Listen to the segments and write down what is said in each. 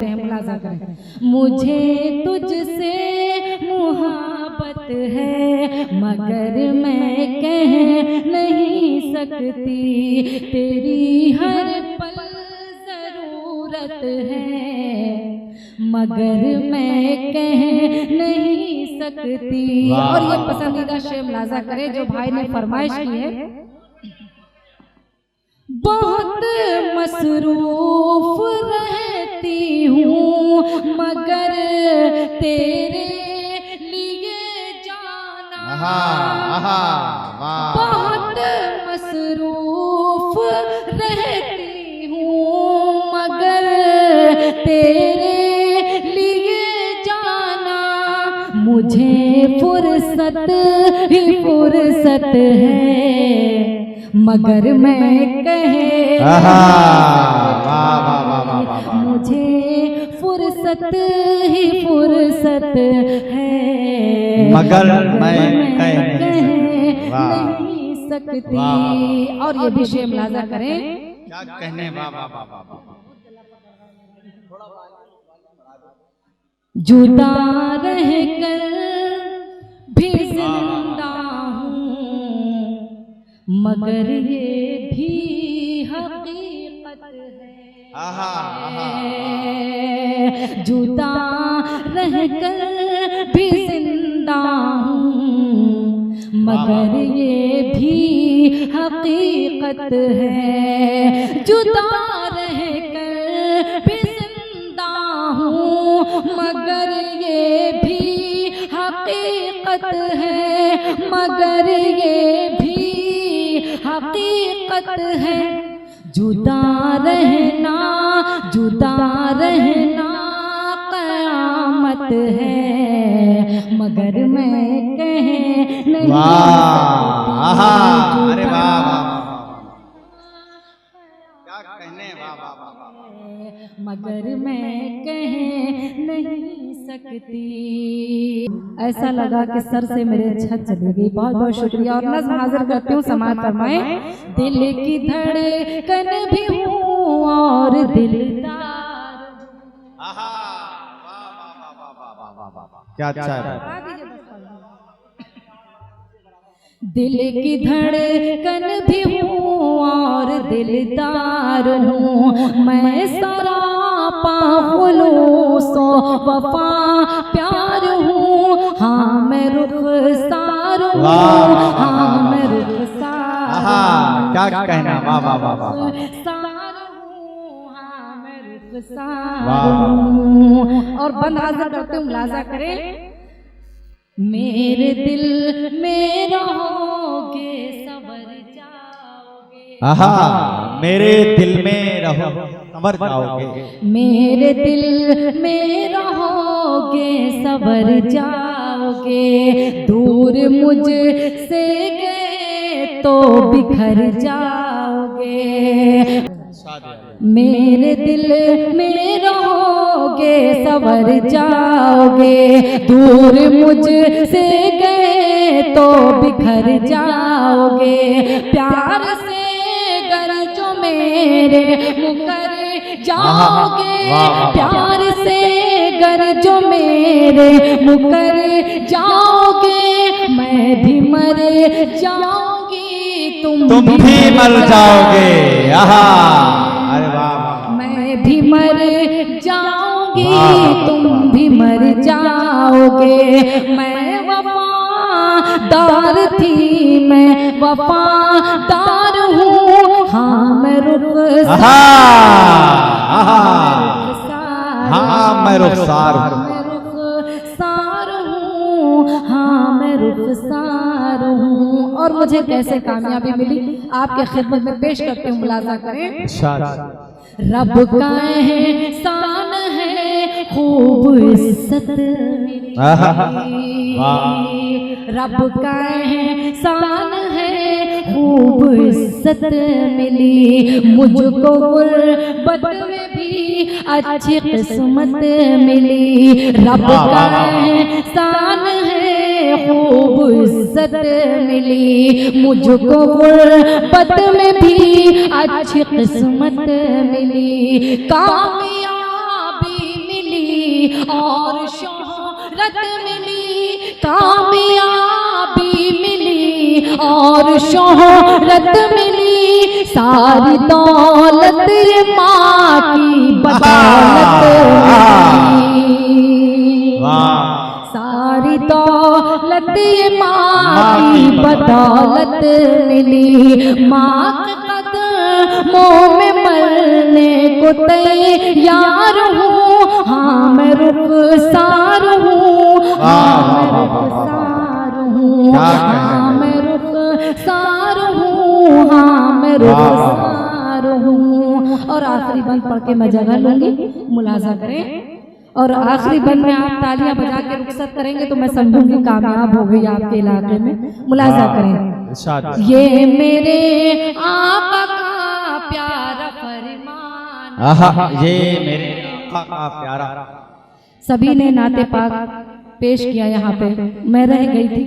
मुलाजा करें। मुझे तुझसे मोहब्बत है मगर मैं कह नहीं सकती, तेरी हर पल जरूरत है मगर मैं कह नहीं सकती। और ये पसंदीदा शेर मुलाजा करें जो भाई ने फरमाइश की है। बहुत मसरूफ रहती हूँ मगर तेरे लिए जाना, बहुत मसरूफ रहती हूँ मगर तेरे लिए जाना, मुझे फुर्सत ही फुर्सत है मगर मैं कहे मुझे फुर्सत ही फुर्सत है मगर मैं कह नहीं सकती। और ये भी शेर मुलाजा करें। क्या कहने जुदा रहकर भी जिंदा हूँ मगर ये भी हकीकत है, जुदा रहकर भी जिंदा हूँ मगर ये भी हकीकत है, जुदा रहकर भी जिंदा हूँ मगर ये भी हकीकत है, मगर ये भी हकीकत है। जुदा रहना क़यामत है मगर मैं कह नहीं सकती। अरे वाह, क्या कहने मगर मैं कह नहीं सकती। ऐसा लगा कि सर से मेरे छत चली गई। बहुत बहुत शुक्रिया। और नज़्म हाजिर करती हूँ, समाअत फरमाएं। दिल की धड़कन भी हूँ और दिलदार, क्या अच्छा है। दिल की धड़कन भी हूँ और दिलदार हूँ मैं, सरापा खुलूसो वफा प्यार हूँ। हाँ मैं रुखसार हूँ, हाँ मैं रुखसार, क्या कहना, वाह वाह वाह वाह, हाँ मैं रुखसार हूँ। और बंद हाजिर करते हूँ, मुलाजा करें। मेरे दिल में रहोगे सवर जाओगे, मेरे दिल में रहो सवर जाओगे, मेरे दिल में रहोगे सवर जाओगे, दूर मुझसे गए तो बिखर जाओगे, मेरे दिल में रहोगे सवर जाओगे, दूर मुझसे गए तो बिखर जाओगे, प्यार से गर जो मेरे मुकर जाओगे, प्यार से गर जो मेरे मुकर जाओगे, मैं भी मर जाऊंगी तुम भी मर जाओगे। अरे वाह, मैं भी मर जाऊंगी तुम भी मर जाओगे, मैं वफादार थी मैं वफादार हूँ। हाँ मैं रुखसार, हाँ मैं रुखसार हूँ, हाँ मैं रुखसार हूँ। और मुझे कैसे कामयाबी मिली आपके खिदमत में पेश करते हूँ, मुलाजा करें। रब का एहसान है खूब इज्जत मिली, रब का एहसान है खूब इज्जत मिली, मुझको गुर्बत में भी अच्छी किस्मत मिली, रब का एहसान है खूब इज्जत मिली, मुझको गुर्बत में भी अच्छी किस्मत मिली, कामयाबी शोहरत मिली, कामयाबी मिली और शोहरत मिली, सारी दौलत ये माँ की बदौलत मिली, सारी दौलत ये माँ की बदौलत मिली। माँ के कदमों में मरने को तैयार हूँ, हाँ मैं रुखसार हूँ, हाँ मैं रुखसार हूँ, हाँ मैं रुखसार हूँ, हाँ मैं रुखसार हूँ। और आखिरी बंद पढ़ के मैं जगह लूंगी, मुलाजा करें। और आखिरी बंद में आप तालियां बजा के रुखसत करेंगे तो मैं समझूंगी कामयाब हो गई आपके इलाके में। मुलाजा करें। ये मेरे आका का प्यारा फरमान, ये मेरे आका का प्यारा। सभी ने नाते पाक पेश किया यहाँ पे, मैं रह गई थी,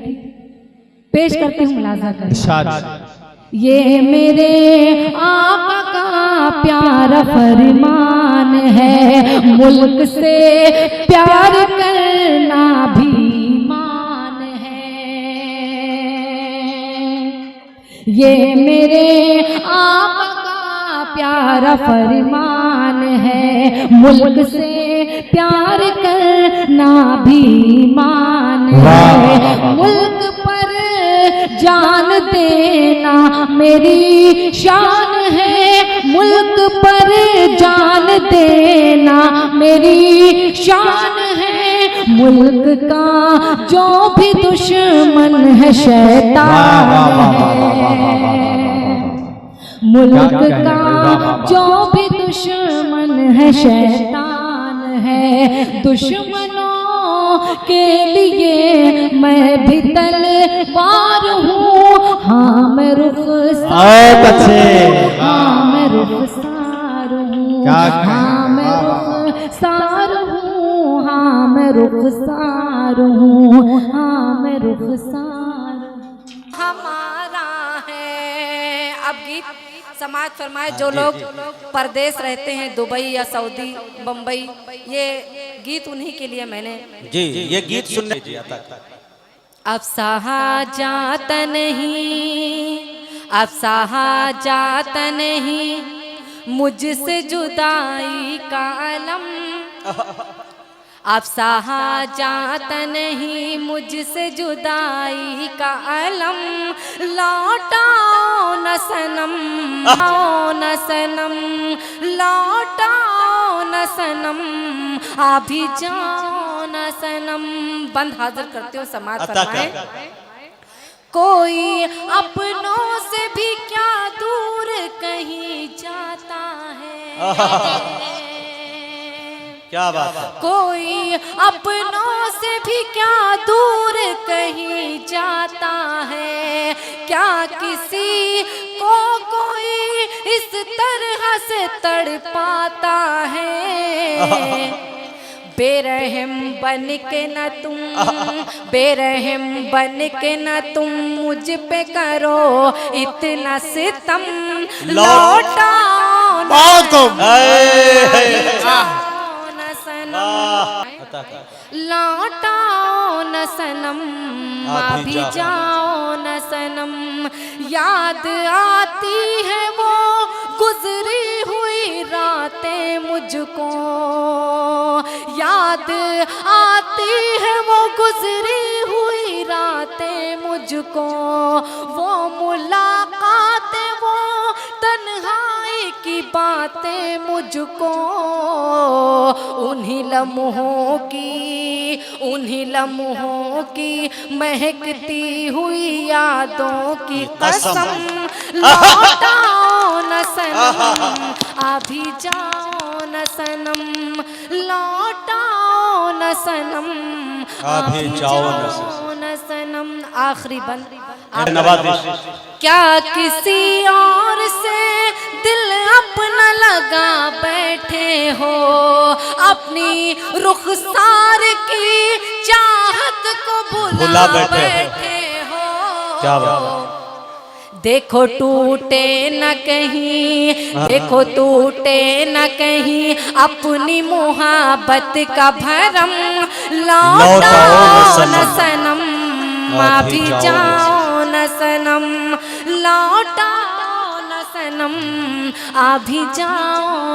पेश करती हूँ। मुलाजा करें। ये मेरे आका का प्यारा फरमान है, मुल्क से प्यार करना भी मान है। ये मेरे आका का प्यारा फरमान है, मुल्क से प्यार करना भी मान है। मुल्क पर जान देना मेरी शान है, मुल्क पर जान देना मेरी शान है। मुल्क का जो भी दुश्मन है शैतान है, मुल्क का जो भी दुश्मन है शैतान है। दुश्मनों के लिए मैं भी तलवार हूँ, हाँ मैं रुखसार हूँ, हाँ मैं रुखसार हूँ, हाँ मैं रुखसार हूँ, हाँ मैं रुखसार हूँ, हाँ मैं रुखसार हमारा है। अब गीत समाज फरमाए, जो लोग परदेश रहते हैं, दुबई या सऊदी बम्बई, ये गीत उन्हीं के लिए मैंने जी ये गीत सुनने अब सहा जाता नहीं, अब सहा जाता नहीं मुझसे जुदाई का अलम, अब सहा जाता नहीं मुझसे जुदाई का अलम। लौटाओ न सनम, आओ न सनम, लौटाओ न सनम, अभी जाओ न सनम। बंद हाजिर करते हो समाज फरमाए। कोई अपनों से भी क्या दूर कहीं जाता है, क्या बात है। कोई अपनों से भी क्या दूर कहीं जाता है, क्या किसी को कोई इस तरह से तड़पाता है। बेरहम बन के न तुम, बेरहम बन के न तुम मुझ पे करो इतना सितम। लौटाओ न सनम, लौटाओ न सनम, अभी जाओ न सनम। याद आती है वो गुजरी हुई रातें मुझको, याद आती है वो गुजरी हुई रातें मुझको। वो मुलाकातें, वो तन्हाई की बातें मुझको। उन्हीं लम्हों की, उन्हीं लम्हों की महकती हुई यादों की कसम। लौटाओ न सनम, अभी जाओ न सनम, लौटाओ न सनम, अभी जाओ न सनम। आखिरी बंद क्या किसी और से दिल अपना लगा बैठे हो, अपनी रुखसार की चाहत को भुला बैठे हो। क्या बात। देखो टूटे न कहीं, देखो टूटे न कहीं अपनी मुहाबत का भरम। लौटाओ न सनम अभी जाओ न सनम, लौटाओ न सनम अभी जाओ।